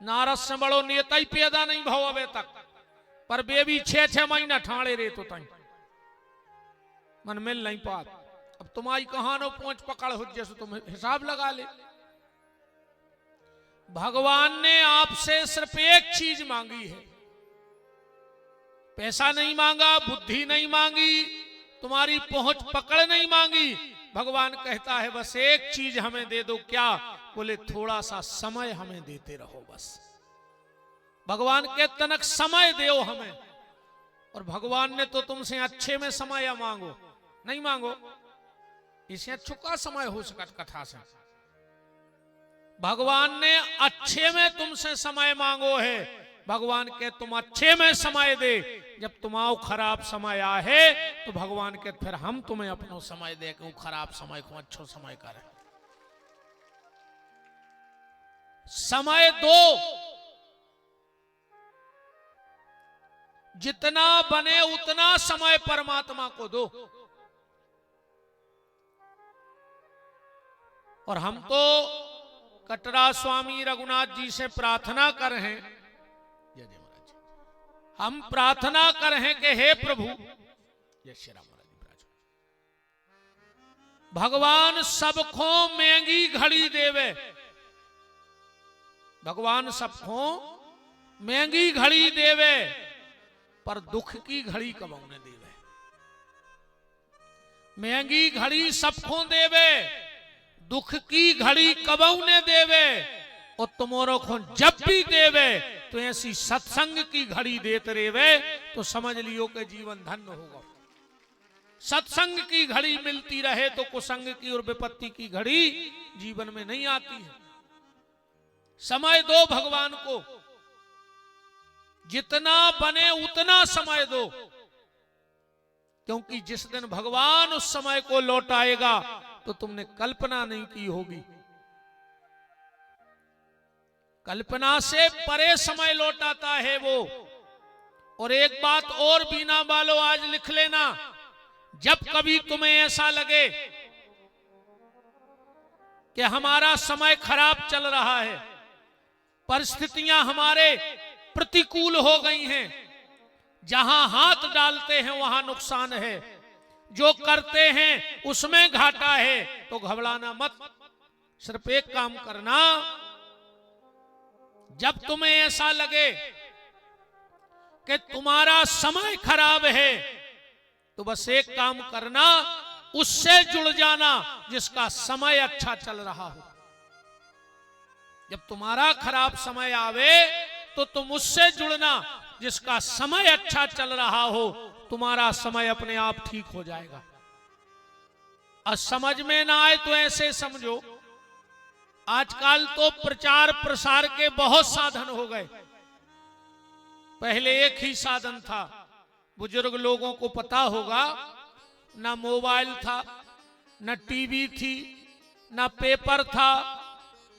नारस से बड़ो नेता ही पैदा नहीं भाव अबे तक, पर बेबी 6-6 महीना ठाणे रे तो ताई मन मिल नहीं पात। अब तुम्हारी कहानो पहुंच पकड़ हो जैसे तुम हिसाब लगा ले। भगवान ने आपसे सिर्फ एक चीज मांगी है, पैसा नहीं मांगा, बुद्धि नहीं मांगी, तुम्हारी पहुंच पकड़ नहीं मांगी। भगवान कहता है बस एक चीज हमें दे दो। क्या? बोले थोड़ा सा समय हमें देते रहो बस। भगवान के तनक समय दो हमें। और भगवान ने तो तुमसे अच्छे में समय मांगो, नहीं मांगो, इसे अच्छुका समय हो सकत कथा से। भगवान ने अच्छे में तुमसे समय मांगो है। भगवान के तुम अच्छे में समय दे, जब तुम्हारा खराब समय आहे तो भगवान के फिर हम तुम्हें अपनो समय दे के खराब समय को अच्छो समय करें। समय दो, जितना बने उतना समय परमात्मा को दो। और हम तो कटरा स्वामी रघुनाथ जी से प्रार्थना कर रहे हैं, हम प्रार्थना कर रहे हैं कि हे प्रभु, जय श्री राम महाराज, भगवान सबको महंगी घड़ी देवे। भगवान सबको महंगी घड़ी देवे, पर दुख की घड़ी कबू न देवे। महंगी घड़ी सबको देवे, दुख की घड़ी कबू न देवे। और तुम्हारो को जब भी देवे तो ऐसी सत्संग की घड़ी देते रेवे तो समझ लियो कि जीवन धन्य होगा। सत्संग की घड़ी मिलती रहे तो कुसंग की और विपत्ति की घड़ी जीवन में नहीं आती है। समय दो भगवान को, जितना बने उतना समय दो, क्योंकि जिस दिन भगवान उस समय को लौटाएगा तो तुमने कल्पना नहीं की होगी। कल्पना से परे समय लौटाता है वो। और एक बात और बीना वालों आज लिख लेना, जब कभी तुम्हें ऐसा लगे कि हमारा समय खराब चल रहा है, परिस्थितियां हमारे प्रतिकूल हो गई हैं, जहां हाथ डालते हैं वहां नुकसान है, जो करते हैं उसमें घाटा है, तो घबराना मत। सिर्फ एक काम करना, जब तुम्हें ऐसा लगे कि तुम्हारा समय खराब है तो बस एक काम करना, उससे जुड़ जाना जिसका समय अच्छा चल रहा हो। जब तुम्हारा खराब समय आवे तो तुम उससे जुड़ना जिसका समय अच्छा चल रहा हो, तुम्हारा समय अपने आप ठीक हो जाएगा। और समझ में ना आए तो ऐसे समझो, आजकल तो प्रचार प्रसार के बहुत साधन हो गए। पहले एक ही साधन था, बुजुर्ग लोगों को पता होगा, ना मोबाइल था, ना टीवी थी, ना पेपर था,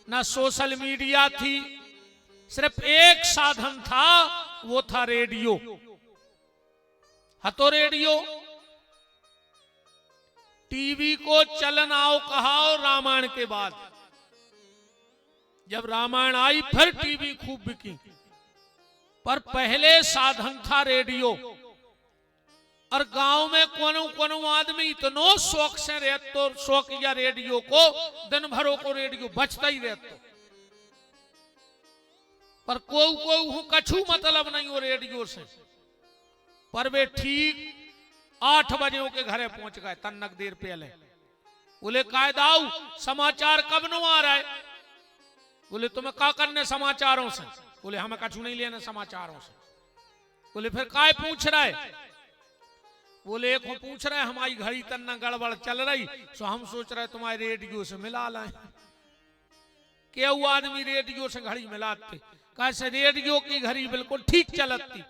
ना सोशल मीडिया थी। सिर्फ एक साधन था, वो था रेडियो। हतो रेडियो। टीवी को चलन आओ कहाओ रामायण के बाद। जब रामायण आई फिर टीवी खूब बिकी, पर पहले साधन था रेडियो। और गांव में कोनो आदमी इतनो शौक से रहतो, शौक या रेडियो को, दिन भरों को रेडियो बजता ही रहतो। पर को कछु मतलब नहीं हो रेडियो से। पर वे ठीक 8 बजे के घरे पहुंच गए, तन्नक देर पहले। बोले कायदाऊ समाचार कब नो आ रहा है? बोले तुम्हें क्या करने समाचारों से? बोले हमें कछु नहीं लेना समाचारों से। बोले फिर काय पूछ रहा है? बोले एक पूछ रहे हमारी घड़ी तन्ना गड़बड़ चल रही, सो हम सोच रहे तुम्हारे रेडियो से मिला लाए। क्या वो आदमी रेडियो से घड़ी मिलाते? कैसे रेडियो की घड़ी बिल्कुल ठीक चलती।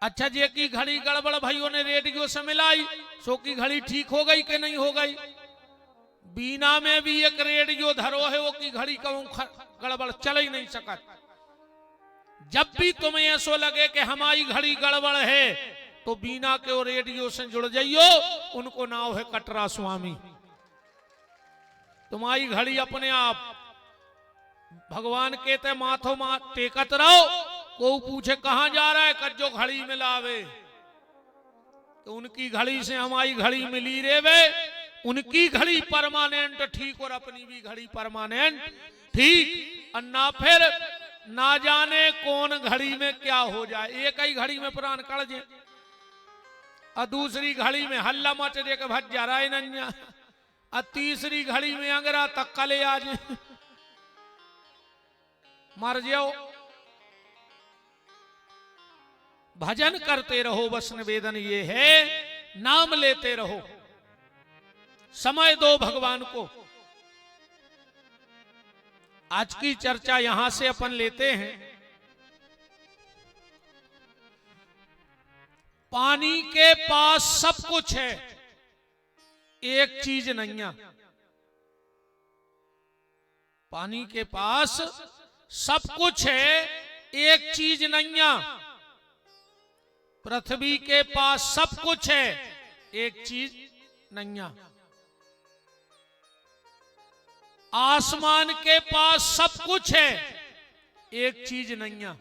अच्छा जी की घड़ी गड़बड़ भाइयों ने रेडियो से मिलाई, सो की घड़ी ठीक हो गई कि नहीं हो गई? बीना में भी एक रेडियो धरो है, वो की घड़ी कहूं गड़बड़ चल ही नहीं सकत। जब भी तुम्हें ऐसा लगे कि हमारी घड़ी गड़बड़ है तो बीना के और रेडियो से जुड़ जाइयो। उनको नाम है कटरा स्वामी। तुम्हारी घड़ी अपने आप भगवान कहते माथो टेकत रहो, को पूछे कहां जा रहा है, कज्जो घड़ी मिलावे, तो उनकी घड़ी से हमारी घड़ी मिली रे वे, उनकी घड़ी परमानेंट ठीक और अपनी भी घड़ी परमानेंट ठीक, और ना फिर ना जाने कौन घड़ी में क्या हो जाए। एक ही घड़ी में प्राण कड़ जाए और दूसरी घड़ी में हल्ला मच दे के भज जा रहा है नन्या, और तीसरी घड़ी में अंगरा तक कले आ जाए मर जाओ। भजन करते रहो, बस निवेदन ये है, नाम लेते रहो, समय दो भगवान को। आज की चर्चा यहां से अपन लेते हैं। पानी के पास सब कुछ है, एक चीज नहीं है। पानी के पास सब कुछ है, एक चीज नहीं है। पृथ्वी के पास सब कुछ है, एक चीज नहीं है। आसमान के पास सब कुछ है, एक चीज नहीं है।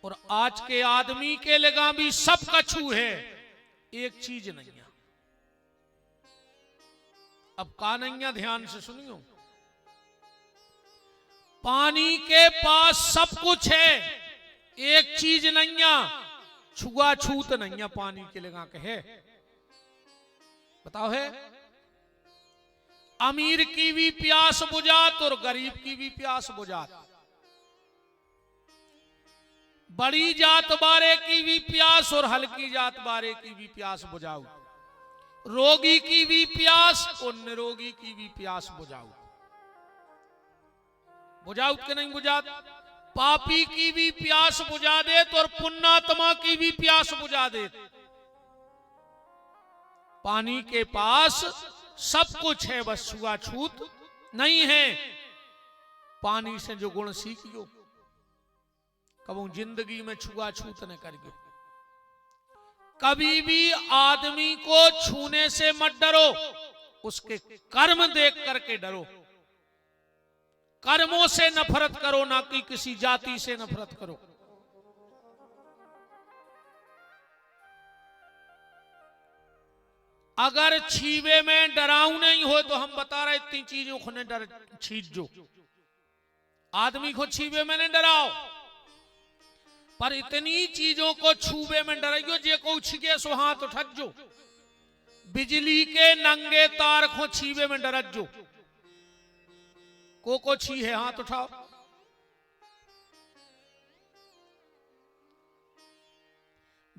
और आज के आदमी के लगा भी सब कछु है, एक चीज नहीं है। अब का नहीं है, ध्यान से सुनियो। पानी के पास सब कुछ है, एक चीज नहीं है, छुआछूत नहीं है पानी के लगा के है। बताओ है, अमीर की भी प्यास बुझात और गरीब की भी प्यास बुझात, बड़ी जात बारे की भी प्यास और हल्की जात बारे की भी प्यास बुझाओ, रोगी की भी प्यास और निरोगी की भी प्यास बुझाओ। बुझाओ के नहीं बुझात, पापी की भी प्यास बुझा दे और पुण्यात्मा की भी प्यास बुझा दे। पानी के पास सब कुछ है, बस छुआछूत नहीं है। पानी से जो गुण सीखियो, कबू जिंदगी में छुआछूत न करियो। कभी भी आदमी को छूने से मत डरो, उसके कर्म देख करके डरो। कर्मों से नफरत करो, ना कि किसी जाति से नफरत करो। अगर छीवे में डराऊ नहीं हो तो हम बता रहे इतनी चीजों को ने डर छीज जो आदमी को छीवे में नहीं डराओ, पर इतनी चीजों को छूबे में डराइयो जे को छिके सो हाथ उठजो। बिजली के नंगे तार को छीवे में डरजो, को छी है हाथ उठाओ।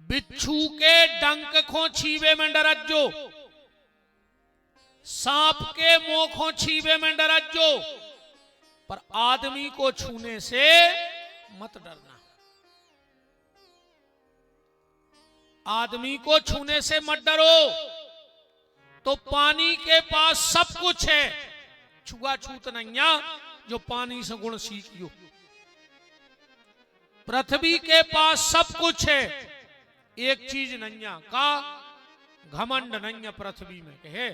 बिच्छू के डंक को छीवे में डरजो, सांप के मुंह को छीवे में डरजो, पर आदमी को छूने से मत डरना। आदमी को छूने से मत डरो। तो पानी के पास सब कुछ है, छुआछूत नहीं है, जो पानी से गुण सीखियो। पृथ्वी के पास सब कुछ है, एक चीज नहीं है, का घमंड नहीं है पृथ्वी में है।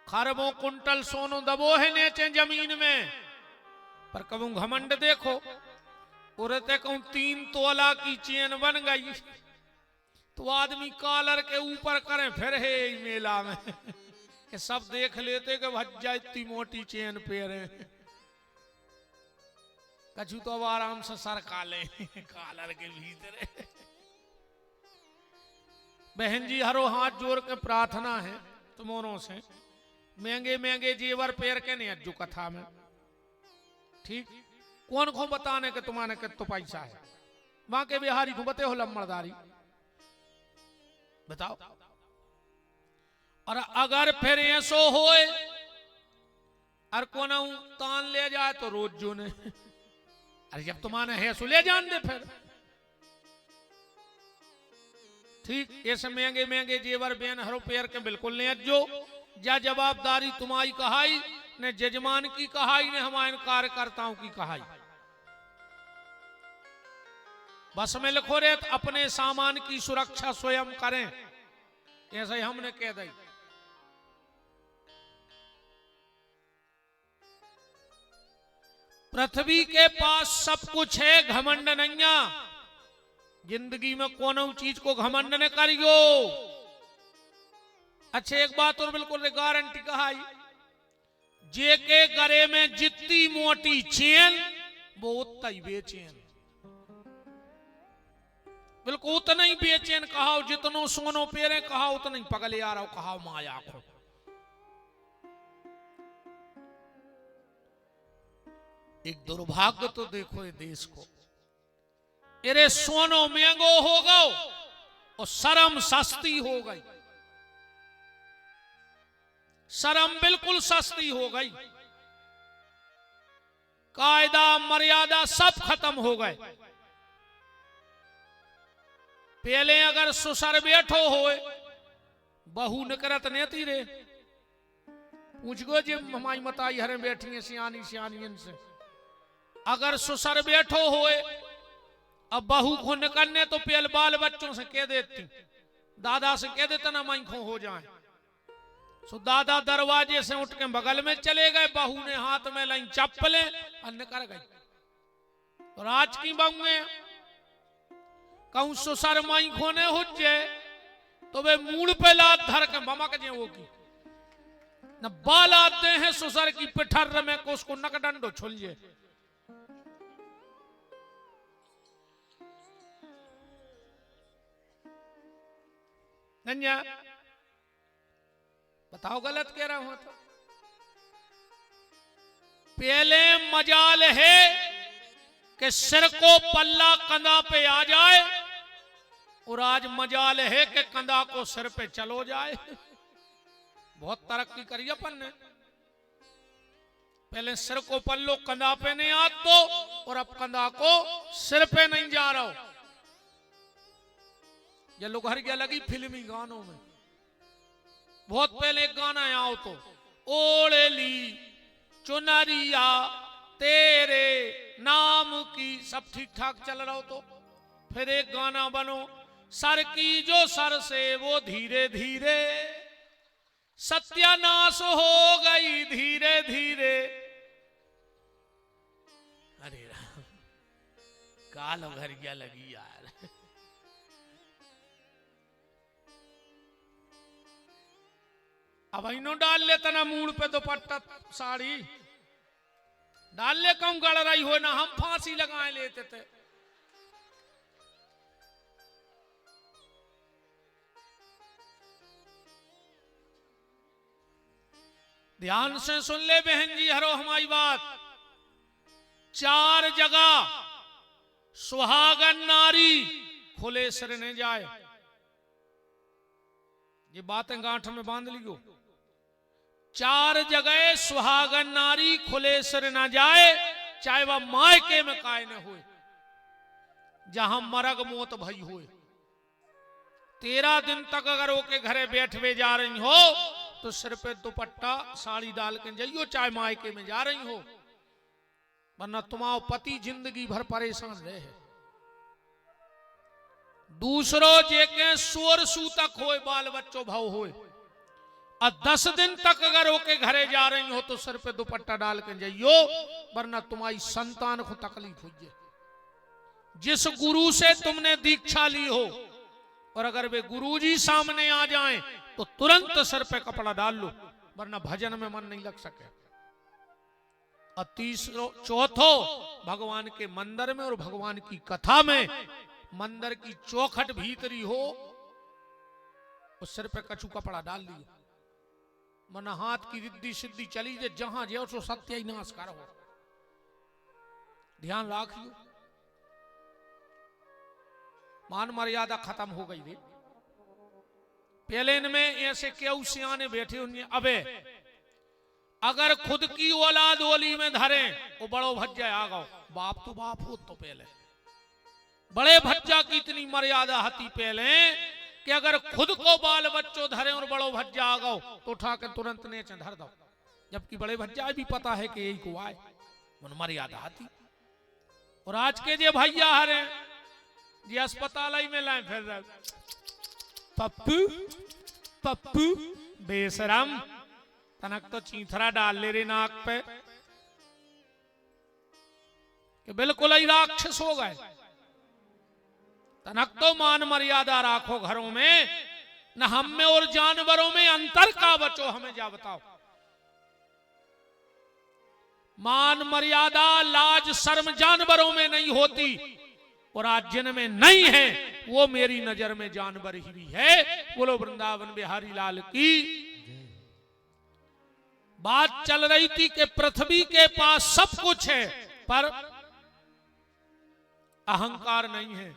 खरबों कुंटल सोनो दबो है नीचे जमीन में, पर कबू घमंड देखो। उड़ते कहूं 3 तोला की चेन बन गई तो आदमी कॉलर के ऊपर करे फिर है मेला में कि सब देख लेते कि भज्जा इतनी मोटी चेन पे रहे। कछु तो अब आराम से सर काले कॉलर के भीतर। बहन जी हरो हाथ जोड़ के प्रार्थना है तुम्हारों से, महंगे महंगे जेवर पैर के नहीं अज्जू कथा में, ठीक। कौन को बताने के तुम्हारे के तो पैसा है, वहां के बिहारी को बते हो लम्बड़दारी बताओ। और अगर फिर ऐसो होए और कोना तान ले जाए तो रोज जो ने, अरे जब तुम्हारे है सो ले जान दे फिर, ठीक। ऐसे महंगे महंगे जेवर बेन हरो पैर के बिल्कुल नहीं अज्जो। जा जवाबदारी तुम्हारी कहाई ने जजमान की कहाई ने हमारे कार्यकर्ताओं की कहाई। बस में लिखो रे अपने सामान की सुरक्षा स्वयं करें, ऐसा ही हमने कह दी। पृथ्वी के पास सब कुछ है, घमंड नहीं। जिंदगी में कोनो चीज को घमंड न करियो। अच्छा एक बात और बिल्कुल गारंटी कहा, जे के गले में जितनी मोटी चेन वो उतना ही बेचैन, बिल्कुल उतना ही बेचैन कहा। जितनो सोनो पेरे कहा उतना ही पगले आ रहा कहा माया को। एक दुर्भाग्य तो देखो ये देश को, अरे सोनो महंगो हो गो और शर्म सस्ती हो गई। शर्म बिल्कुल सस्ती हो गई, कायदा मर्यादा सब खत्म हो गए। पहले अगर सुसर बैठो होए बहू निकरत नेती रे, पूछ गो जे हमारी मताई हरे बैठी है सियानी सियानियन से। अगर सुसर बैठो होए अब बहू को निकलने तो पहले बाल बच्चों से कह देती, दादा से कह देता ना माइखों हो जाए। सो दादा दरवाजे से उठ के बगल में चले गए, बहू ने हाथ में लाई चप्पलें और निकल गई। और आज की बहुएं कहूं सुसर माइखों ने हुज्जे तो वे मूड पे लात धर के बमक जे वो की न बाल आते हैं सुसर की पिठर में को उसको नकडंडो छुलझे। नन्या बताओ गलत कह रहा हूं तो? पहले मजाल है कि सिर को पल्ला कंधा पे आ जाए और आज मजाल है कि कंधा को सिर पे चलो जाए। बहुत तरक्की करी अपन ने। पहले सिर को पल्लो कंधा पे नहीं आ तो, और अब कंधा को सिर पे नहीं जा रहा हो। ये लोग हर गया लगी फिल्मी गानों में। बहुत पहले एक गाना आओ तो ओढ़े ली चुनरिया तेरे नाम की, सब ठीक ठाक चल रहा हो तो फिर एक गाना बनो सर की जो सर से वो धीरे धीरे सत्यानाश हो गई धीरे धीरे। अरे राम काल घर गया लगी यार। अब इन्हों डाल लेता ना मूड पे दुपट्टा साड़ी डाल ले, कम गड़ रही हो ना हम फांसी लगाए लेते थे। ध्यान से सुन ले बहन जी हरो हमारी बात। 4 जगह सुहागन नारी खुले सिर ने जाए, ये बातें गांठ में बांध लियो। 4 जगह सुहागन नारी खुले सिर न जाए, चाहे वह मायके में काय न होए, जहां मरग मौत भई होए। 13 दिन तक अगर ओके घरे बैठवे जा रही हो तो सिर पे दुपट्टा साड़ी डाल के जाइयो, चाहे मायके में जा रही हो, वरना तुम्हारा पति जिंदगी भर परेशान रहे। दूसरों जेके सोर सूतक होए बाल बच्चों भाव होए, और 10 दिन तक अगर ओके घरे जा रही हो तो सिर पे दुपट्टा डाल के जाइयो, वरना तुम्हारी संतान को तकलीफ हुई। जिस गुरु से तुमने दीक्षा ली हो और अगर वे गुरुजी सामने आ जाएं तो तुरंत सिर पे कपड़ा डाल लो, वरना भजन में मन नहीं लग सके। और चौथो भगवान के मंदिर में और भगवान की कथा में मंदिर की चौखट भीतरी हो उस सिर पे कछु कपड़ा डाल लियो, मना हाथ की रिद्धि सिद्धि चली जे जहां जो सो सत्य ही नाश करो। ध्यान रख लियो, मान मर्यादा खत्म हो गई रे। पहले इनमें ऐसे क्यों सियाने बैठे उन्हें अबे अगर खुद की औलाद ओली में धरे वो बड़ो भज्जा आ गो, बाप तो बाप हो। तो पहले बड़े भज्जा की इतनी मर्यादा हती पहले कि अगर खुद को बाल बच्चों धरे और बड़ो भज्जा आ गो तो उठा के तुरंत नीचे धर दो, जबकि बड़े भज्जा भी पता है कि यही को आए मन मर्यादा हती। और आज के जे भैया हरे जी अस्पताल में लाए फिर पप्पू पप्पू बेशरम, तनक तो चीथरा डाल ले रे नाक पे। कि बिल्कुल ही राक्षस हो गए। तनक तो मान मर्यादा राखो घरों में, न हम में और जानवरों में अंतर का बचो, हमें जा बताओ। मान मर्यादा लाज शर्म जानवरों में नहीं होती, और आज जिनमें नहीं है वो मेरी नजर में जानवर ही भी है। बोलो वृंदावन बिहारी लाल की। बात चल रही थी कि पृथ्वी के पास सब कुछ है पर अहंकार नहीं है।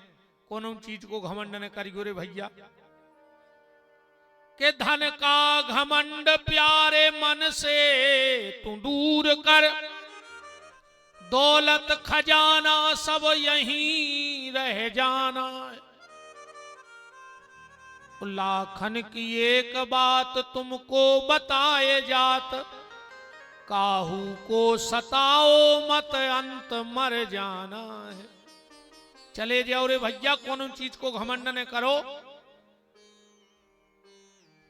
कोनो चीज को घमंड न करियो रे भैया, के धन का घमंड प्यारे मन से तू दूर कर, दौलत खजाना सब यहीं रह जाना। लाखन की एक बात तुमको बताए जात, काहू को सताओ मत अंत मर जाना है। चले जाओ रे भैया, कौन चीज को घमंड न करो।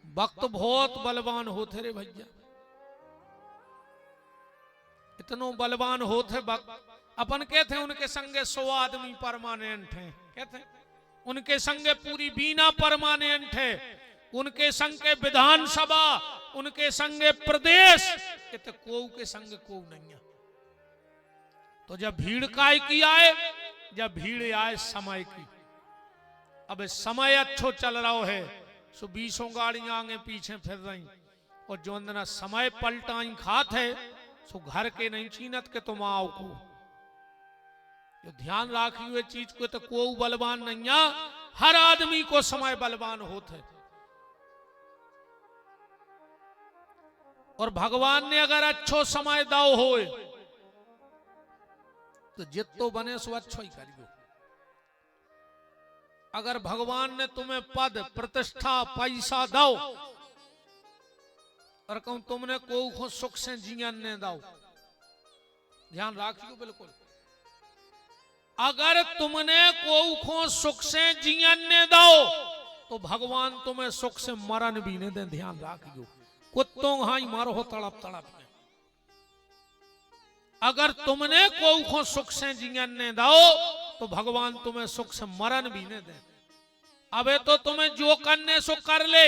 वक्त बहुत बलवान होते रे भैया, इतनो बलवान होते वक्त। अपन कहते उनके संगे 100 आदमी परमानेंट हैं, कहते उनके संगे पूरी बीना परमानेंट है, उनके संगे विधानसभा, उनके संगे प्रदेश, कहते को के संगे को नहीं है। तो जब भीड़ काय की आए, जब भीड़ आए समय की। अब समय अच्छो चल रहा है, सो 20 गाड़ियां आगे पीछे फिर रही, और जो ना समय पलटाई खात है सो घर के नहीं छीनत के तुम आओ को। जो ध्यान राखी हुए चीज को, तो को बलवान नहीं है, हर आदमी को समय बलवान होते। और भगवान ने अगर अच्छो समय दाओ होए तो जितो बने सो अच्छो ही करियो। अगर भगवान ने तुम्हें पद प्रतिष्ठा पैसा दो और कहूं तुमने को सुख से जीवन ने दो, ध्यान रखियो बिल्कुल। अगर तुमने को सुख से जीवन ने दो तो भगवान तुम्हें सुख से मरण भी नहीं दे, ध्यान रखियो। कुत्तों हाई मारो हो तड़प तड़प में। अगर तुमने को सुख से जीवन ने दो तो भगवान तुम्हें सुख से मरण भी नहीं दे। अबे तो तुम्हें जो करने सो कर ले,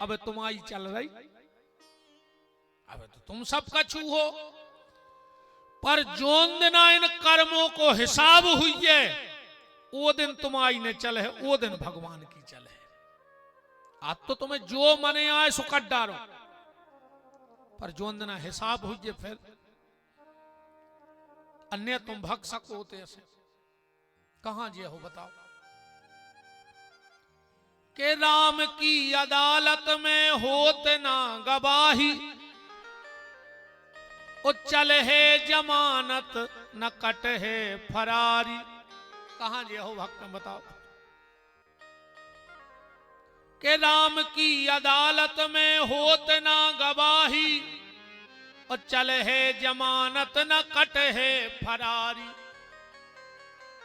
अबे तुम्हारी चल रही, अबे तो तुम सबका छू हो। पर जोन दिन इन कर्मों को हिसाब हुई है, वो दिन तुम्हारी ने चल है, वो दिन भगवान की चल है। आज तो तुम्हें जो मने आए सो कट डारो, पर जोन दिन हिसाब हुई है फिर अन्य तुम भग सको होते ऐसे कहां जे हो बताओ। के राम की अदालत में होते ना गवाही, ओ चल है जमानत न कट है फरारी। कहां जे हो भक्त बताओ। के राम की अदालत में होते ना गवाही, और चल है जमानत न कट है फरारी।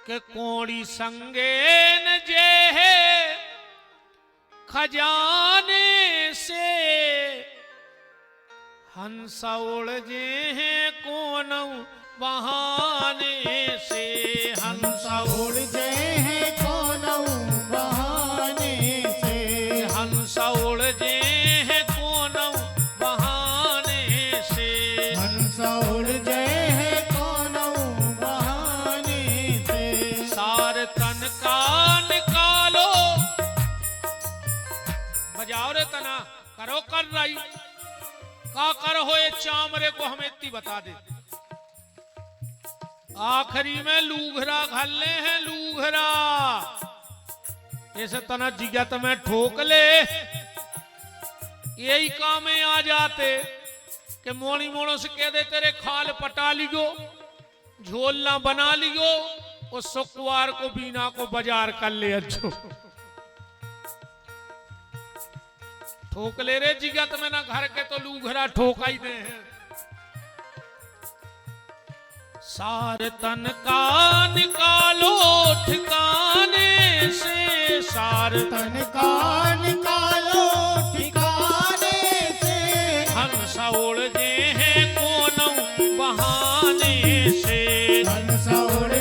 के कोड़ी संगे न जे है खजाने से, हंस उड़ जे हैं कौन बहाने से। हंस उड़ जे हैं कौन बहाने से, हंस उड़ जे हैं कौन बहाने से। हंस उड़ जे हैं कौन बहाने से। सार तन का निकालो, बजाओ रे तना, करो कर रही का कर होए चामरे को हमें इतनी बता दे। आखिरी में लूघरा घल्ले हैं, लूघरा ऐसे तना जिगत में ठोक ले। यही काम में आ जाते कि मोड़ी मोड़ों से कह दे तेरे खाल पटा लियो, झोलना बना लियो, और शुक्रवार को बीना को बाजार कर ले। अच्छो ठोक ले रे जिगत में, ना घर के तो लूघरा ठोका ही दे हैं। सार तन का निकालो ठिकाने से। सार तन का निकालो ठिकाने से। हंस उड़ जे हैं कौन बहाने से। हंस उड़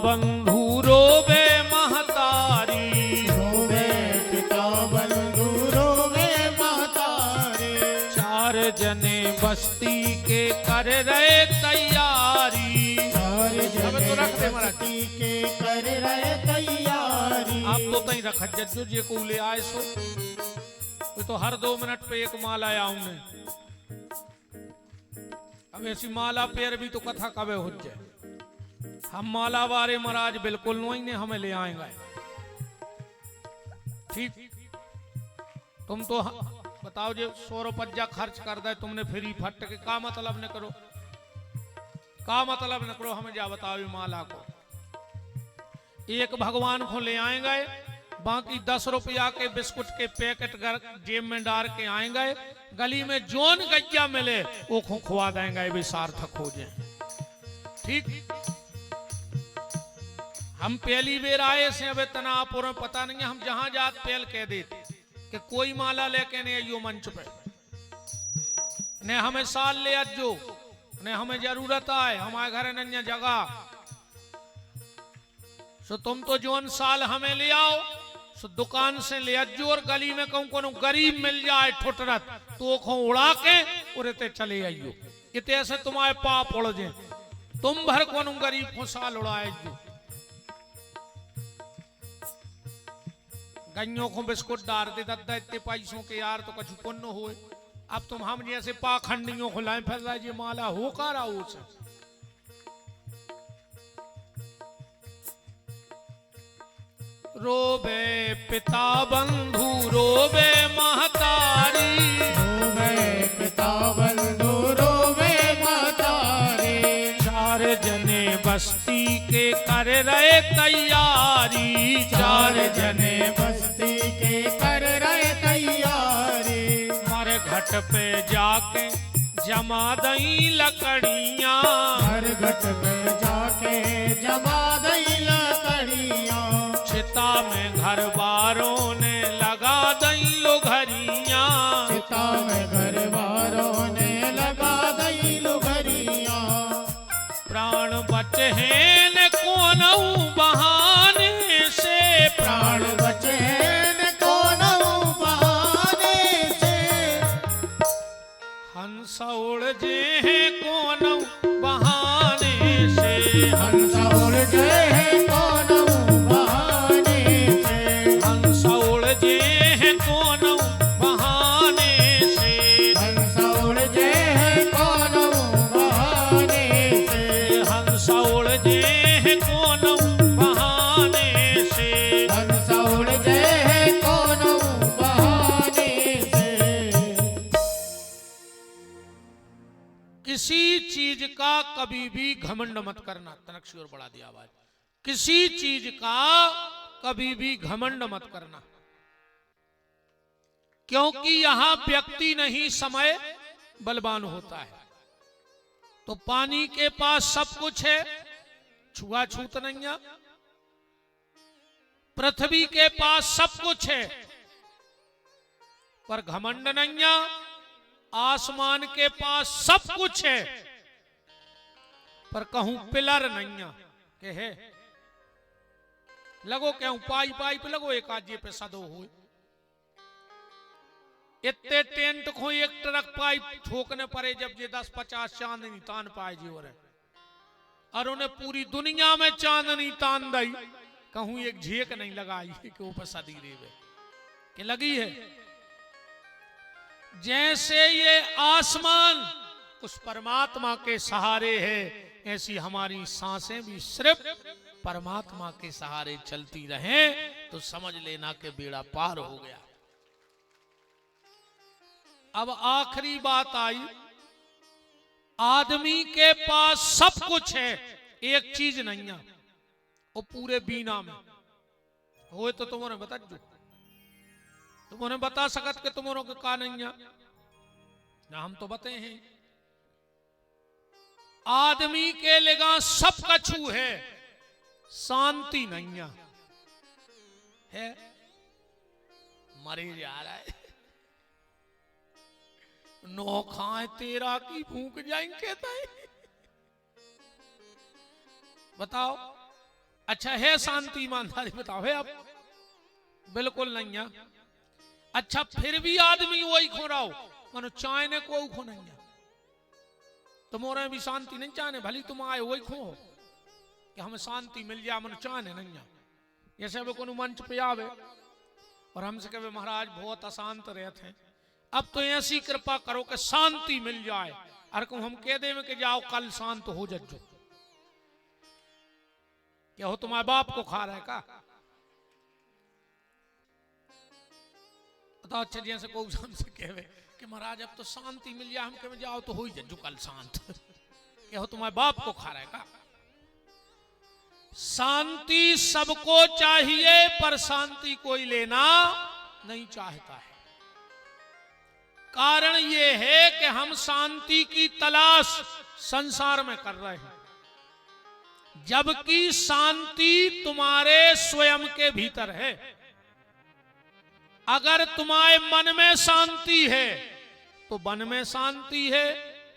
बंधु रोवे महतारी, रोवे पिता बंधु रोवे महतारी, चार जने बस्ती के कर रहे तैयारी। चार अब तो रख दे जने महाराज। बस्ती के कर रहे तैयारी। आप तो तई रखा जज्जू जी को ले आए सो, तो हर 2 मिनट पे एक माला आऊं मैं। अब ऐसी माला पेर भी तो कथा कबे हो जाए। हम माला वारे महाराज बिल्कुल नहीं ने हमें ले आएंगे। ठीक तुम तो बताओ जे 100 रुपया खर्च कर दे तुमने फ्री फट के का मतलब न करो, का मतलब न करो। हमें जा बताओ ये माला को एक भगवान को ले आएंगे, बाकी 10 रुपया के बिस्कुट के पैकेट जेब में डाल के आएंगे, गली में जोन गैया मिले वो खुआ देंगे, भी सार्थक हो जाए। ठीक हम पहली बेर आए से अब तनापुर में पता नहीं है, हम जहां जात पहल कह देते कि कोई माला लेके नहीं आइयो मंच पे, ने हमें साल ले अज्जो, ने हमें जरूरत है, हमारे घर नन्या जगह सो तुम तो जोन साल हमें ले आओ सो दुकान से ले अज्जो, और गली में कहूं कोनो गरीब मिल जाए ठुटरत तो खो उड़ा के उड़ते चले आइयो। इतने ऐसे तुम्हारे पाप उड़ जाए, तुम भर कोनो गरीब को साल उड़ाए जो। गन्यों को बिस्कुट डाल दे दद्दा इतने पैसों के यार तो कछु पुण्य हुए। अब तुम हम जैसे पाखंडियों को लाए फिर रहा जी माला हो का रहा उसे। रोवे पिता बंधु रोवे महतारी, रोवे पिता बंधु रोवे महतारी, चार जने बस्ती के कर रहे तैयारी। चार जने बस्ती के कर रहे तैयारी। हमारे घट पे जाके जमा दई लकड़ियां, हर घट पे जाके जमा दई लकड़ियां, चिता में घर बारों ने लगा दई लोघरियां, चिता में घर वालों ने लगा दई लुघरियां, प्राण बचे हैं न कोनऊ बहाने से, प्राण बचे न कोनऊ बहाने से, हंस उड़ जे हैं कोनऊ बहाने से, हंस उड़ गए हैं कोनऊ बहाने से, हंस उड़ जे हैं कोनऊ बहाने से, हंस उड़ गए हैं कोनऊ बहाने से, हंस उड़ जे हैं कोनऊ बहाने से। हंस उड़ गए हैं कोनऊ बहाने से। किसी चीज का कभी भी घमंड मत करना। तनक्षी और बढ़ा दिया आवाज। किसी चीज का कभी भी घमंड मत करना, क्योंकि यहां व्यक्ति नहीं समय बलवान होता है। तो पानी के पास सब कुछ है, छुआछूत नहीं है। पृथ्वी के पास सब कुछ है पर घमंड नहीं है। आसमान के पास सब कुछ है पर कहूं पिलर नहीं है के है। लगो क्यों पाई पाई पे लगो एक आजे पे सदो हुए। इतने टेंट को एक ट्रक पाइप ठोकने पड़े जब ये 10-50 चांदनी तान पाए जी और उन्हें पूरी दुनिया में चांदनी तान दई, कहूं एक झेक नहीं लगाई कि ऊपर सदी रेवे कि लगी है। जैसे ये आसमान उस परमात्मा के सहारे है, ऐसी हमारी सांसें भी सिर्फ परमात्मा के सहारे चलती रहें तो समझ लेना कि बेड़ा पार हो गया। अब आखिरी बात आई, आदमी के पास सब कुछ है, एक चीज नहीं है, वो पूरे बीना में हो तो तुम्हारे बता जो तुम्हें बता सकत कि तुम्हारों के का नहीं है ना, हम तो बते हैं। आदमी के लेगा सब कछु है, शांति नहीं है। मरे जा रहा है, नौ खाए तेरा की भूख जाएंगे। बताओ अच्छा है शांति ईमानदारी बताओ है अब? बिल्कुल नहीं है। अच्छा फिर भी आदमी वही खो रहा हो मनो चाहने को खो नहीं है, तुम्हारे भी शांति नहीं चाहने, भली तुम आए वही खो हो कि हमें शांति मिल जाए, मनो चाहने नहीं है। जैसे अब को मंच पे आवे और हमसे कहे महाराज बहुत अशांत रहते हैं, अब तो ऐसी कृपा करो कि शांति मिल जाए, और को हम कह दे कि जाओ कल शांत हो जजो, क्या हो तुम्हारे बाप को खा रहा है का? तो अच्छा जैसे को हमसे कहे कि महाराज अब तो शांति मिल जाए, हम कहे जाओ तो हो ही जजो कल शांत, क्या हो तुम्हारे बाप को खा रहा है का? शांति सबको चाहिए पर शांति कोई लेना नहीं चाहता है। कारण यह है कि हम शांति की तलाश संसार में कर रहे हैं, जबकि शांति तुम्हारे स्वयं के भीतर है। अगर तुम्हारे मन में शांति है तो वन में शांति है,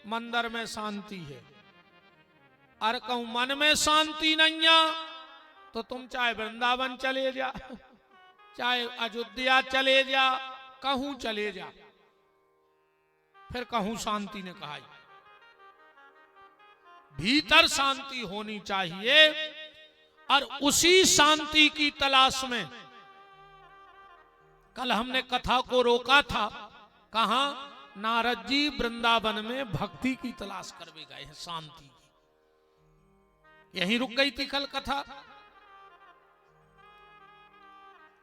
मंदिर में शांति है। और कहूं मन में शांति नहीं है तो तुम चाहे वृंदावन चले जा, चाहे अयोध्या चले जा, कहूं चले जा, फिर कहूं शांति ने कहा। भीतर शांति होनी चाहिए और उसी शांति की तलाश में कल हमने कथा को रोका था। कहा? नारद जी वृंदावन में भक्ति की तलाश करवे गए हैं, शांति की। यहीं रुक गई थी कल कथा।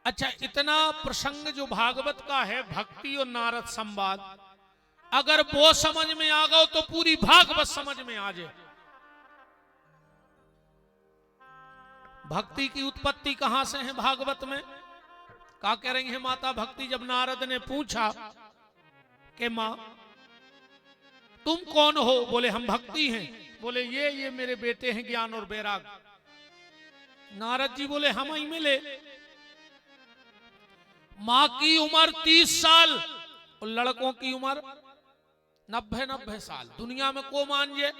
अच्छा इतना प्रसंग जो भागवत का है, भक्ति और नारद संवाद, अगर वो समझ में आ गओ तो पूरी भागवत समझ में आ जाए। भक्ति की उत्पत्ति कहां से है भागवत में? क्या कह रही है माता भक्ति? जब नारद ने पूछा कि मां तुम कौन हो? बोले हम भक्ति हैं। बोले ये मेरे बेटे हैं ज्ञान और वैराग। नारद जी बोले हम ही मिले। मां की उम्र 30 साल और लड़कों की उम्र 90 साल। दुनिया में को मान जे?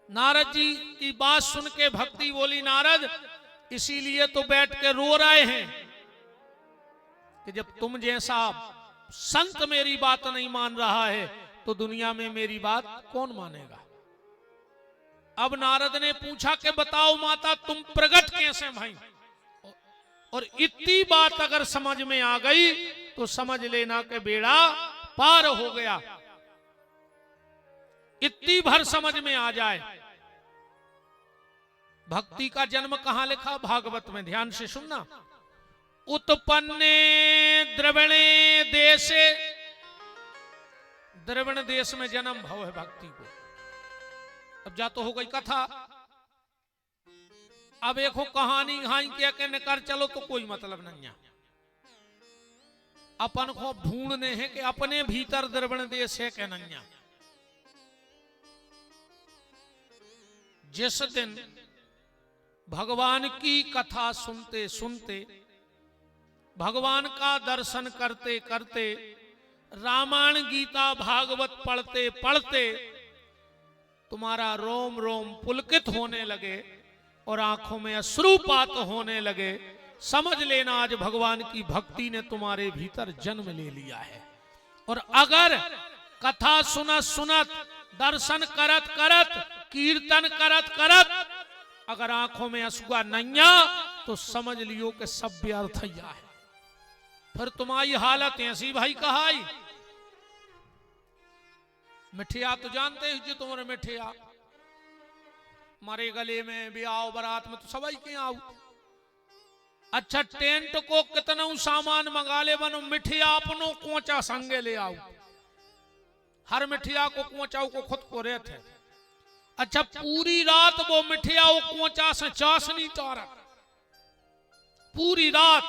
नारद जी की बात सुन के भक्ति बोली नारद इसीलिए तो बैठ के रो रहे हैं कि जब तुम जैसा संत मेरी बात नहीं मान रहा है तो दुनिया में मेरी बात कौन मानेगा। अब नारद ने पूछा कि बताओ माता तुम प्रकट कैसे भाई? और इतनी बात अगर समझ में आ गई तो समझ लेना कि बेड़ा पार हो गया। इतनी भर समझ में आ जाए। भक्ति का जन्म कहां लिखा? भागवत में। ध्यान से सुनना। उत्पन्ने द्रविणे देशे, द्रविण देश में जन्म भाव है भक्ति को। अब जा तो हो गई कथा। अब एक हो कहानी हाई क्या कहने कर चलो तो कोई मतलब नहीं है। अपन को ढूंढने हैं कि अपने भीतर द्रविण देश है कि नहीं। जिस दिन भगवान की कथा सुनते सुनते, भगवान का दर्शन करते करते, रामायण गीता भागवत पढ़ते पढ़ते तुम्हारा रोम रोम पुलकित होने लगे और आंखों में अश्रुपात होने लगे, समझ लेना आज भगवान की भक्ति ने तुम्हारे भीतर जन्म ले लिया है। और अगर कथा सुनत सुनत, दर्शन करत करत, कीर्तन करत करत अगर आंखों में अश्रुआ नहीं तो समझ लियो कि सब व्यर्थ है। फिर तुम्हारी हालत ऐसी भाई कहाई। मिठिया तो जानते हो जो तुम्हारे मिठिया मारे गले में भी आओ, बारात में तो सबाई के आओ। अच्छा टेंट को कितना सामान मंगा ले बनो, मिठिया अपनो कोचा संगे ले आओ। हर मिठिया को कोचाओ को खुद को रहते है। अच्छा पूरी रात वो मिठिया वो कोचा से चाशनी तारक पूरी रात।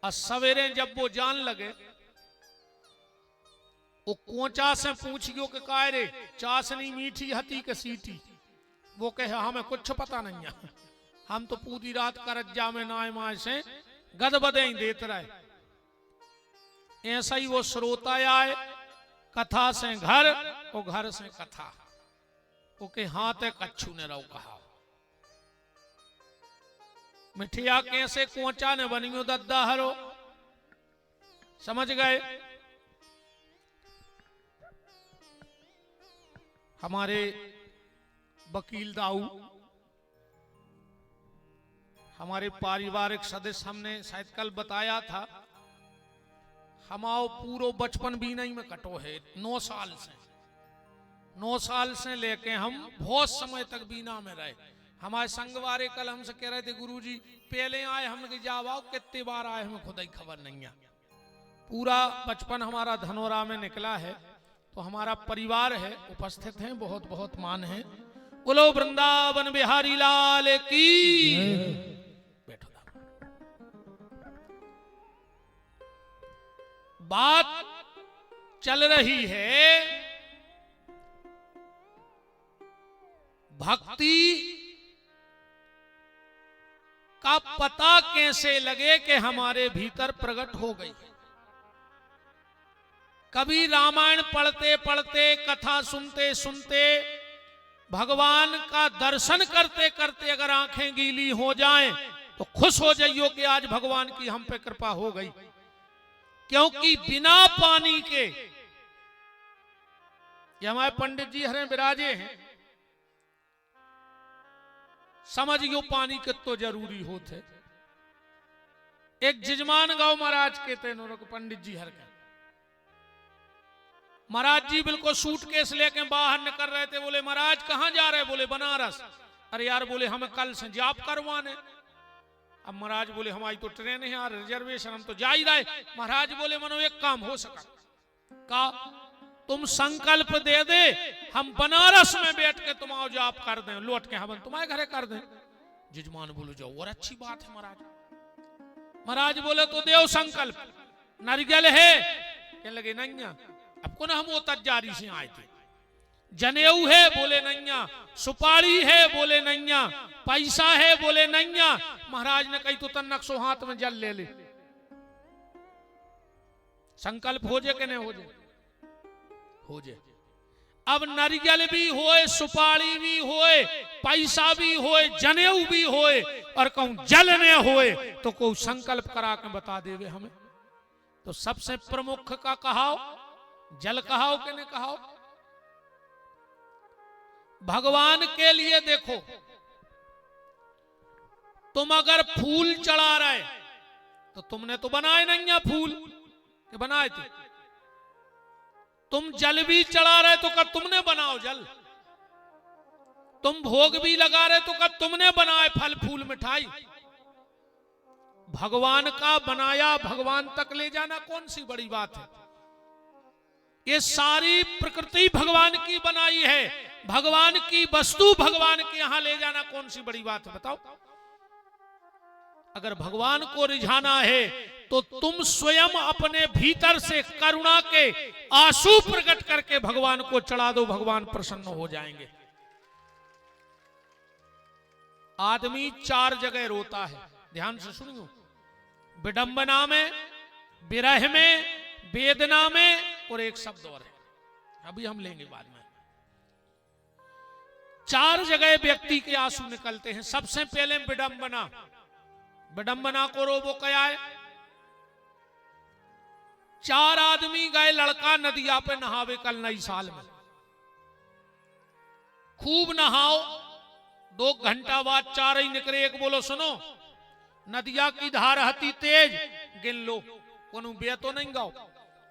और सवेरे जब वो जान लगे वो कोचा से पूछियो कि काय रे चाशनी मीठी हती के सीटी? वो कहे हमें कुछ पता नहीं है, हम तो पूरी रात करज्जा में नाय माय से गदबदे ही देते रहे। ऐसा ही वो श्रोता आए, कथा से घर और घर से कथा। ओके हाथ है कच्छू ने रहो कहा। मिठिया कैसे कोचा ने बनियो दद्दा हरो, समझ गए। हमारे वकील दाऊ, हमारे पारिवारिक सदस्य, हमने शायद कल बताया था, हमारो पूरा बचपन बीना ही में कटो है। 9 साल से 9 साल से लेके हम बहुत समय तक बीना में रहे। हमारे संगवारे कल हमसे कह रहे थे गुरुजी पहले आए, हमने कहा जाओ आओ, कितने बार आए हमें खुद ही खबर नहीं है। पूरा बचपन हमारा धनोरा में निकला है, तो हमारा परिवार है, उपस्थित हैं, बहुत बहुत मान है। बोलो वृंदावन बिहारी लाल की। बैठो। बात चल रही है भक्ति का पता कैसे लगे कि हमारे भीतर प्रकट हो गई। कभी रामायण पढ़ते पढ़ते, कथा सुनते सुनते, भगवान का दर्शन करते करते अगर आंखें गीली हो जाएं तो खुश हो जाइयो कि आज भगवान की हम पे कृपा हो गई। क्योंकि बिना पानी के, ये हमारे पंडित जी हरे विराजे हैं, समझियो पानी कितो जरूरी होते। एक जिजमान गांव महाराज के थे पंडित जी हर के। महाराज जी बिल्कुल सूटकेस लेके बाहर निकल रहे थे। बोले महाराज कहां जा रहे? बोले बनारस। अरे यार, बोले हमें कल से जाप करवाने। अब महाराज बोले हमारी तो ट्रेन है यार, रिजर्वेशन, हम तो जा ही रहे। महाराज बोले मनो एक काम हो सका का, तुम संकल्प दे दे, हम बनारस में बैठ के तुम आओ जाप कर दें, लौट के हवन तुम्हारे घरे कर दें। जिजमान बोलो जाओ, और अच्छी बात है महाराज। महाराज बोले तो देव संकल्प, नारियल है? कहने लगे नहीं। अब को ना हम वो तजारी से आए थे। जनेऊ है? बोले नहीं। सुपारी है? बोले नहीं। पैसा है? बोले नहीं। महाराज ने कही तो तन्नक सो हाथ में जल ले ले। संकल्प हो जाए कि नहीं हो जाए? हो जाए। अब नारियल भी होए, सुपारी भी होए, पैसा भी होए, जनेऊ भी होए, और कहूं जल ने होए तो कोई संकल्प करा के बता देवे हमें। तो सबसे प्रमुख का कहाओ जल कहाओ कि नहीं कहाओ? भगवान के लिए देखो, तुम अगर फूल चढ़ा रहे तो तुमने तो बनाए नहीं है फूल, कि बनाए थे? तुम जल भी चढ़ा रहे तो कब तुमने बनाओ जल? तुम भोग भी लगा रहे तो कब तुमने बनाए फल फूल मिठाई? भगवान का बनाया भगवान तक ले जाना कौन सी बड़ी बात है? ये सारी प्रकृति भगवान की बनाई है, भगवान की वस्तु भगवान के यहां ले जाना कौन सी बड़ी बात है बताओ? अगर भगवान को रिझाना है तो तुम स्वयं अपने भीतर से करुणा के आंसू प्रकट करके भगवान को चढ़ा दो, भगवान प्रसन्न हो जाएंगे। आदमी 4 जगह रोता है, ध्यान से सुनियो। विडंबना में, विरह में, वेदना में, और एक शब्द और है, अभी हम लेंगे बाद में। 4 जगह व्यक्ति के आंसू निकलते हैं। सबसे पहले विडंबना। विडंबना को रोबो क्या है? 4 आदमी गए लड़का नदिया पे नहावे कल नई साल में। खूब नहाओ, 2 घंटा बाद 4 ही निकले। एक बोलो सुनो, नदिया की धार हती तेज, गिन लो, कोनो बे तो नहीं गाओ।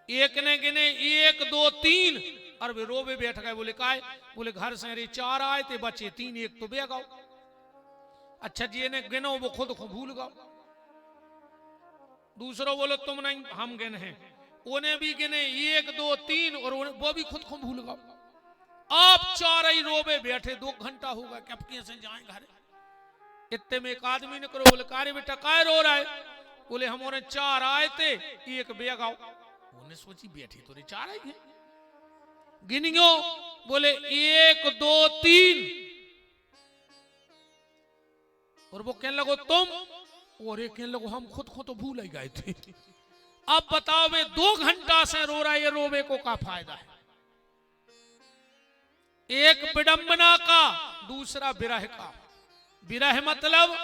एक ने गिने 1 2 3, और वे रोबे बैठ गए। बोले काय? बोले घर से अरे 4 आए थे, बचे 3, एक तो बे गाओ। अच्छा जी ने गिनो, वो खुद को भूल गाओ। दूसरों बोलो तुम नहीं, हम गिने हैं। उन्हें भी गिने 1 2 3, और वो भी खुद को भूल गाओ। आप 4 ही रोबे बैठे, 2 घंटा होगा, कब कैसे जाए घर? इतने में एक आदमी ने करो, बोले कारे बेटा काय रो रहा है? बोले हमारे 4 आए थे, 1 बे गाओ। उन्हें सोची बैठी तो 4 ही है, गिनियो। बोले 1 2 3, और वो कहने लगो तुम, और एक कहने लगो हम खुद को तो भूल ही गए थे। अब बताओ वे 2 घंटा से रो रहा है, ये रोवे को क्या फायदा है? एक विडंबना का, दूसरा विरह का। विरह मतलब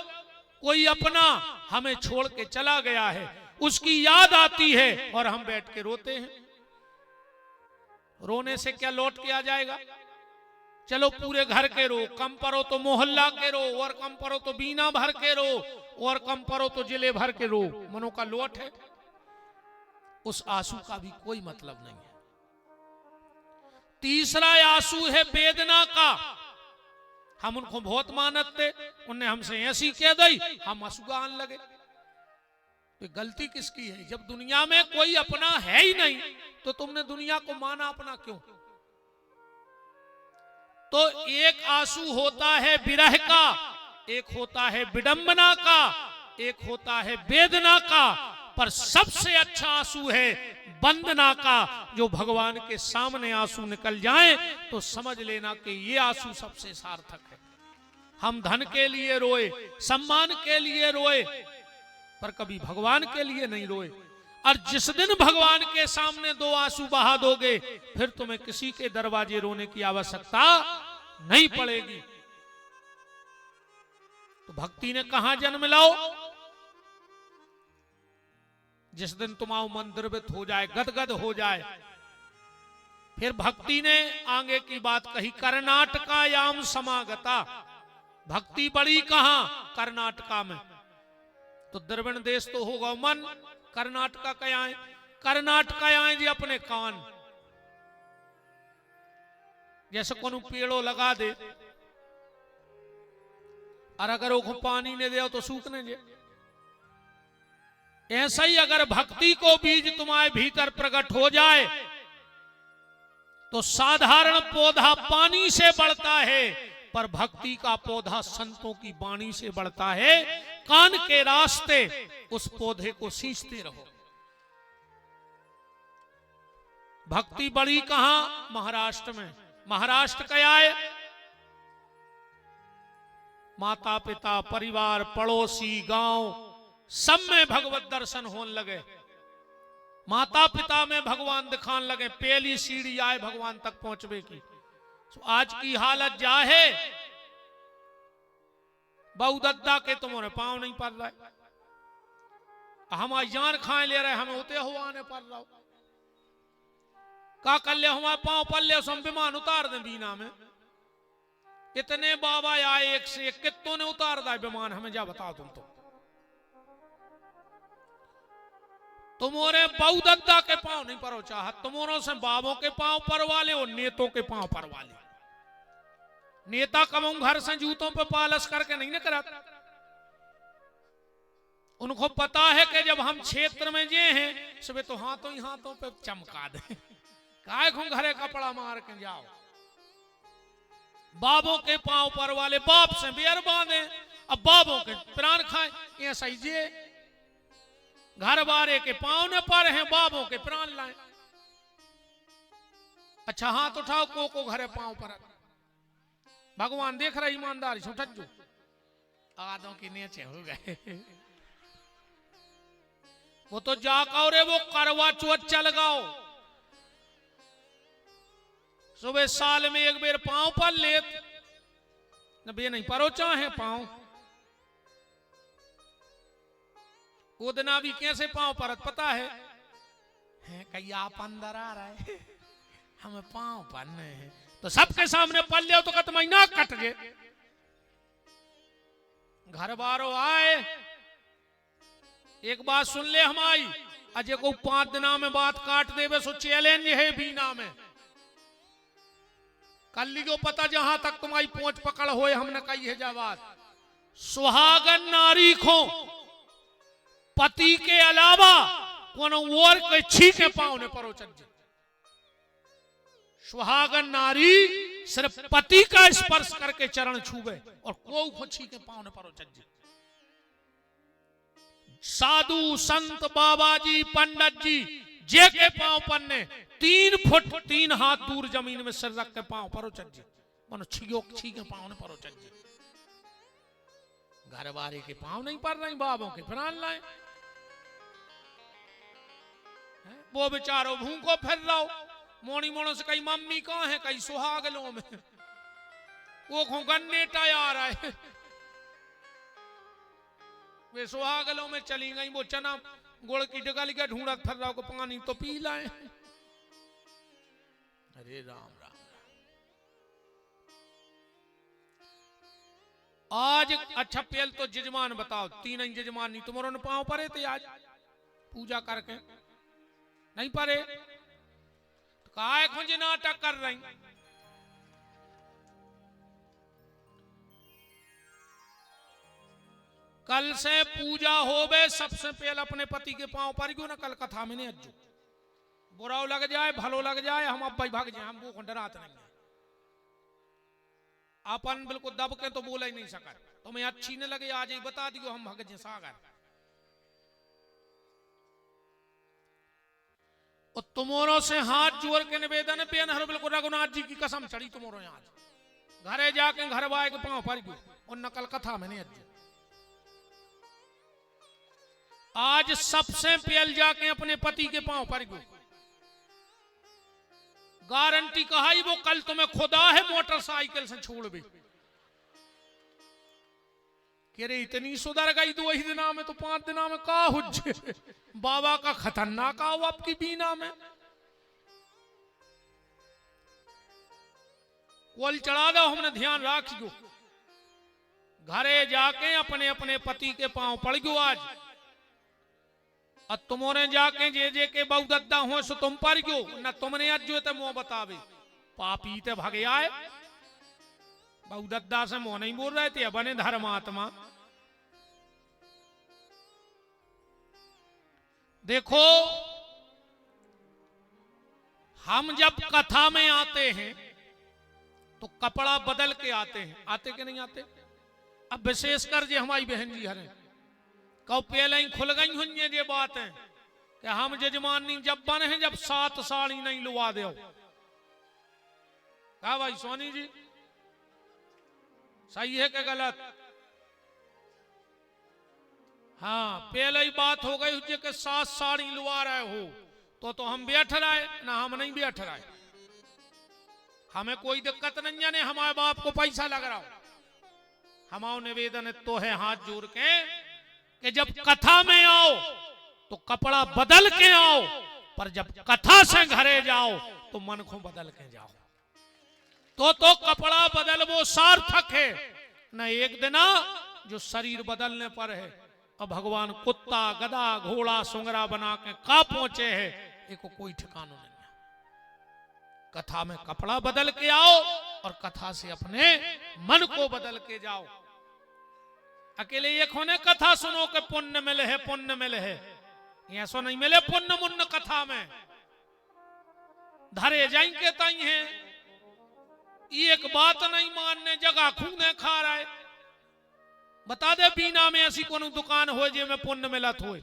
कोई अपना हमें छोड़ के चला गया है, उसकी याद आती है और हम बैठ के रोते हैं। रोने से क्या लौट के आ जाएगा? चलो पूरे घर के रो, कम परो तो मोहल्ला के रो, और कम परो तो बीना भर के रो, और कम परो तो जिले भर के रो, मनो का लोट है। उस आंसू का भी कोई मतलब नहीं है। तीसरा आंसू है वेदना का। हम उनको बहुत मानते, उनने हमसे ऐसी कह दी, हम आंसू गान लगे। तो गलती किसकी है? जब दुनिया में कोई अपना है ही नहीं तो तुमने दुनिया को माना अपना क्यों? तो एक आंसू होता है विरह का, एक होता है विडंबना का, एक होता है वेदना का, पर सबसे अच्छा आंसू है वंदना का। जो भगवान के सामने आंसू निकल जाएं तो समझ लेना कि ये आंसू सबसे सार्थक है। हम धन के लिए रोए, सम्मान के लिए रोए, पर कभी भगवान के लिए नहीं रोए। और जिस दिन भगवान के सामने दो आंसू बहा दोगे, फिर तुम्हें किसी के दरवाजे रोने की आवश्यकता नहीं पड़ेगी। तो भक्ति ने कहां जन्म लाओ? जिस दिन तुम्हारा मन द्रवित हो जाए, गदगद हो जाए। फिर भक्ति ने आगे की बात कही, कर्नाटकायाम समागता। भक्ति बड़ी कहां? कर्नाटका में। तो द्रविण देश तो होगा मन, कर्नाटका क्या है? कर्नाटका आए जी अपने कान। जैसे कोनो पेड़ो लगा दे और अगर वो पानी ने दे तो सूखने जे। ऐसा ही अगर भक्ति को बीज तुम्हारे भीतर प्रकट हो जाए तो साधारण पौधा पानी से बढ़ता है, पर भक्ति का पौधा संतों की वाणी से बढ़ता है। कान के रास्ते उस पौधे को सींचते रहो। भक्ति बड़ी कहां? महाराष्ट्र में। महाराष्ट्र क्या है? माता पिता, परिवार, पड़ोसी, गांव, सब में भगवत दर्शन होने लगे। माता पिता में भगवान दिखाने लगे। पहली सीढ़ी आए भगवान तक पहुंचने की। तो आज की हालत जा है, बहु दद्दा के तुम्हारे पांव नहीं पड़ रहा है। हम जान खाए ले रहे, हमें होते हुआ आने पड़ रहा हो। का कर ले हमारे पांव पड़ ले, हम विमान उतार दें बीना में। इतने बाबा आए एक से एक, कितनों ने उतार दिया विमान, हमें जा बताओ तुम। तो तुम्हारे बहु दद्दा के पांव नहीं परो चाहत, तुम्हारों से बाबों के पांव पर वाले और नेतों के पांव पर वाले। नेता कम घर से जूतों पे पालस करके नहीं न कराता। उनको पता है कि जब हम क्षेत्र में जे हैं, सुबह तो हाथों ही हाथों पे चमका दे। काय को घरे कपड़ा मार के जाओ। बाबों के पांव पर वाले बाप से बेर बांधे, अब बाबों के प्राण खाए। ऐसा ही जे घर बारे के पांव ने पर हैं, बाबों के प्राण लाए। अच्छा हाथ उठाओ, को घरे पांव पर। भगवान देख रहा ईमानदारी से उठो। आदों की नीचे हो गए। वो तो जाकाओ रे, वो करवा चौथ चल गाओ। सुबह साल में एक बेर पांव पर ले न बे नहीं परो चाहे पांव। उदना भी कैसे पांव पर पता है कहीं आप अंदर आ रहा है, हमें पांव पड़ने हैं। तो सबके सामने पल लिया तो कत महीना कट गए। घर बारो आए, एक बात सुन ले हमारी, अजय को 5 दिना में बात काट देवे सो चैलेंज है बीना में। कल लीजिए पता जहां तक तुम्हारी पहुंच पकड़ होए, हमने कही है जा बात। सुहागन नारी को पति के अलावा कोनो और के छीके पांव ने परो चल। सुहागन नारी सिर्फ पति का स्पर्श करके चरण छूवे और को खुशी के पांव ने परो चल। साधु संत बाबा जी पंडित जी जे के पांव पन्ने 3 फुट 3 हाथ दूर जमीन में सिर रख के पांव परो चल। मनो छियो छी के पांव ने परो चल। घर वाले के पांव नहीं पड़ रही, बाबों के प्राण लाए। वो बेचारो भूखो फिर रहो। मोनी मोनो से कई मम्मी कहाँ है, कई सुहागलों में। वो खो गन्ने टाया आ रहा है। वे सुहागलों में चली गई, वो चना गुड़ की डगल के ढूंढत फिर रहा को पानी तो पी लाए। अरे राम राम। आज अच्छा पेल तो जजमान बताओ, तीन ही जजमान नहीं तुम्हारों ने पांव परे थे आज पूजा करके नहीं परे तो काय खुंज नाटक कर रही। कल से पूजा होवे सबसे पहले अपने पति के पांव पर क्यों ना, कल कथा में नहीं अज्जू बुरा लग जाए भलो लग जाए हम अब भाग जाए, हम वो डरात नहीं है। अपन बिल्कुल दब के तो बोला ही नहीं सका, तुम्हें अच्छी न लगे आज ही बता दियो हम भग जे सागर। और तुम्हारों से हाथ जोड़ के निवेदन पेन हर बिल्कुल रघुनाथ जी की कसम चढ़ी तुम्हारों आज घरे जाके घर वाए के पांव पर गयो और नकल कथा में नहीं अज्जू। आज सबसे पहले जाके अपने पति के पांव पर गयो, गारंटी कहा ही वो कल तुम्हें खुदा है मोटरसाइकिल से छोड़ भी कह रहे इतनी सुधर गई 2 ही दिना में तो 5 दिना में का हुज्जे बाबा का खतरनाक आओ आपकी बीना में कोल चढ़ा दो, हमने ध्यान रखियो। घरे जाके अपने अपने पति के पांव पड़ गयो आज, और तुमने जाके जे के बहु दद्दा हो सो तुम पर गयो न तुमने आज जो ते मुंह बतावे पापी ते भगे आए। बहु दद्दा से मुंह नहीं बोल रहे थे बने धर्मात्मा। देखो हम जब कथा में आते हैं तो कपड़ा बदल के आते हैं, आते के नहीं आते। अब विशेषकर जे हमारी बहन जी हरे कौ पहले ही खुल गई हुई ये बात है कि हम जजमानी जब बने हैं जब 7 साड़ी नहीं लुआ दो। कहा भाई सोनी जी सही है कि गलत? हाँ पहले ही बात हो गई कि 7 साड़ी लुआ रहे हो तो हम बैठ रहे ना, हम नहीं बैठ रहे। हमें कोई दिक्कत नहीं है, हमारे बाप को पैसा लग रहा हो। हमारा निवेदन तो है हाथ जोड़ के कि जब कथा में आओ तो कपड़ा बदल के आओ, पर जब कथा से घरे जाओ तो मन को बदल के जाओ। तो कपड़ा बदल वो सार्थक है न एक दिन जो शरीर बदलने पर है। अब भगवान कुत्ता गधा घोड़ा सुंगरा बना के का पहुंचे है एक कोई ठिकाना नहीं है। कथा में कपड़ा बदल के आओ और कथा से अपने मन को बदल के जाओ। अकेले ये खोने कथा सुनो के पुण्य मिले है, पुण्य मिले है, ऐसा नहीं मिले पुण्य मुन्न कथा में धरे जाएंगे ताई है। एक बात नहीं मानने जगह खूने खा रहा है। बता दे बीना में ऐसी कोई दुकान हो जे में पुण्य मिलत हो,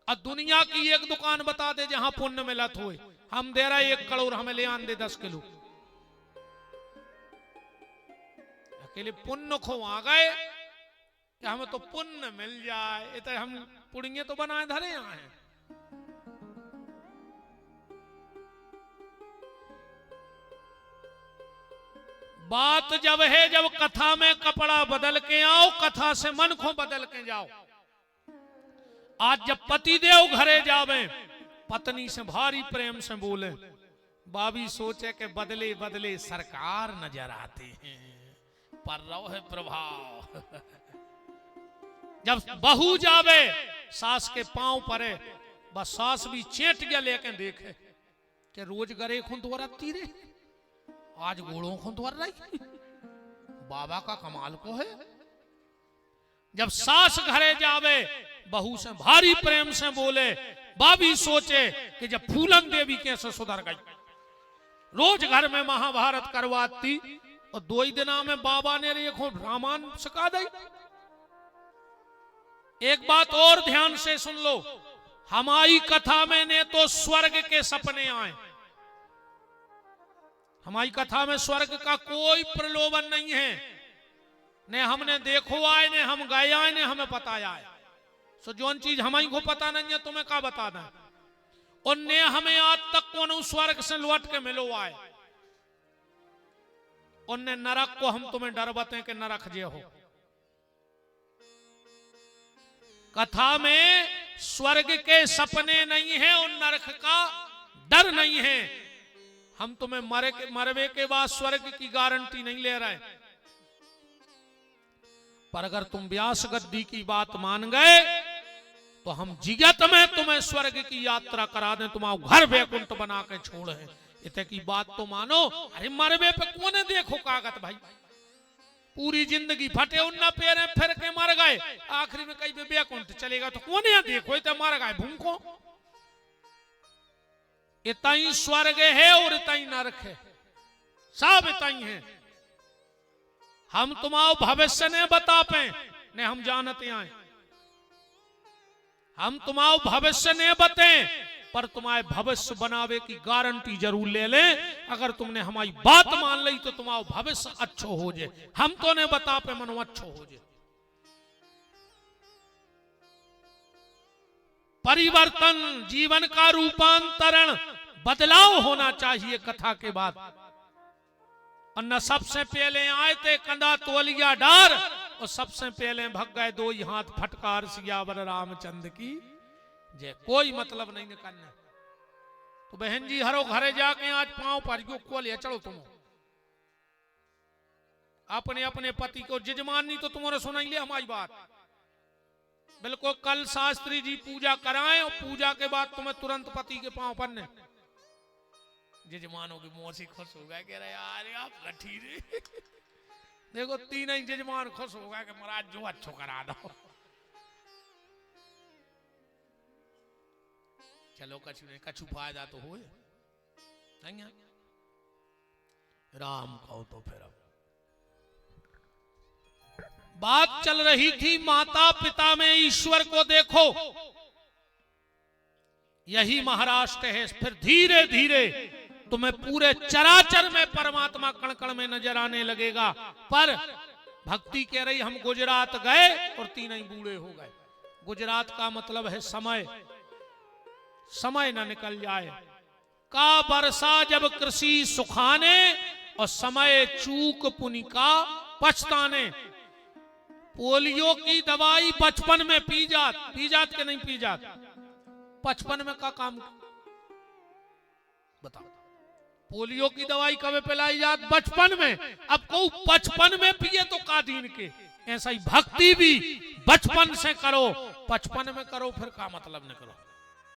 और दुनिया की एक दुकान बता दे जहां पुण्य मिलत हो। हम दे रहा 1 करोड़ हमें ले आन दे 10 किलो। अकेले पुण्य खो आ गए कि हमें तो पुण्य मिल जाए, तो हम पुड़िये तो बनाए धरे आए हैं। बात जब है जब कथा में कपड़ा बदल के आओ, कथा से मन को बदल के जाओ। आज जब पति देव घरे जावे पत्नी से भारी प्रेम से बोले, बाबी सोचे के बदले बदले सरकार नजर आते हैं, पर रहो है प्रभाव। जब बहू जावे सास के पांव परे, बस सास भी चेट गया लेके देखे कि रोज गरे खुंदवरती रे आज घोड़ों खुंदवर रही। बाबा का कमाल को है। जब सास घरे जावे बहू से भारी प्रेम से बोले, बाबी सोचे कि जब फूलन देवी कैसे सुधर गई। रोज घर में महाभारत करवाती और 2 ही दिना में बाबा ने रेखो रामायण सिखा दी। एक बात और ध्यान से सुन लो, हमारी कथा में ने तो स्वर्ग के सपने आए। हमारी कथा में स्वर्ग का कोई प्रलोभन नहीं है, ने हमने देखो आए ने हम गए आए ने हमें बताया है। सो जोन चीज हमारी को पता नहीं है तुम्हें क्या बताना है। और ने हमें आज तक कौन स्वर्ग से लौट के मिलो आए। उनने नरक को हम तुम्हें डर बते कि नरक जे हो। कथा में स्वर्ग के सपने नहीं है और नरक का डर नहीं है। हम तुम्हें मरवे के बाद स्वर्ग की गारंटी नहीं ले रहे, पर अगर तुम व्यास गद्दी की बात मान गए तो हम जिगत में तुम्हें स्वर्ग की यात्रा करा दें, तुम्हारा घर वैकुंठ बना के छोड़े। इतने की बात तो मानो। अरे मरवे पे कौन देखो कागत भाई, पूरी जिंदगी फटे उन्ना पैरे फिर के मर गए, आखिरी में कहीं वैकुंठ चलेगा तो कौन यहाँ देखो, इतना मर गए भूखो। इतना ही स्वर्ग है और इतना ही नरक है, सब इतना ही है। हम तुम्हारा भविष्य ने बता पे ने हम जानते आए, हम तुम्हारा भविष्य ने बते, पर तुम्हारे भविष्य बनावे की गारंटी जरूर ले लें। अगर तुमने हमारी बात मान ली तो तुम्हारा भविष्य अच्छो हो जाए, हम तो ने बता पे मनो अच्छो हो जाए। परिवर्तन, जीवन का रूपांतरण, बदलाव होना चाहिए कथा के बाद। और न सबसे पहले आए थे कंधा तोलिया डार, और सबसे पहले भग गए दो ही हाथ फटकार सियावर रामचंद्र की जय। कोई मतलब नहीं निकलना। तो बहन जी हरो घरे जाके आज पांव पर खोलिए, चलो तुम अपने अपने पति को जजमानी तो तुम्हारे सुनाई ले हमारी बात। बिल्कुल कल शास्त्री जी पूजा कराएं और पूजा के बाद तुम्हें तुरंत पति के पांव पड़ने। जजमानों की मौसी खुश हो गए, कह रहे यार आप गठी रे। देखो तीन ही जजमान खुश हो गए कि महाराज जो अच्छो करा दो। चलो कछु नहीं, कछु फायदा तो हो नहीं। राम कहो तो फिर अब बात चल रही थी माता पिता में ईश्वर को देखो, यही महाराष्ट्र है। फिर धीरे धीरे तुम्हें पूरे चराचर में परमात्मा कण कण में नजर आने लगेगा। पर भक्ति कह रही हम गुजरात गए और तीन ही बूढ़े हो गए। गुजरात का मतलब है समय, समय न निकल जाए। का बरसा जब कृषि सुखाने, और समय चूक पुनिका पछताने। पोलियो की दवाई बचपन में पी जात के नहीं पी जात, बचपन में का काम बताओ। पोलियो की दवाई कब पिलाई जात? बचपन में। अब को बचपन में पिए तो का दीन के। ऐसा ही भक्ति भी बचपन से करो, बचपन में करो फिर का मतलब न करो।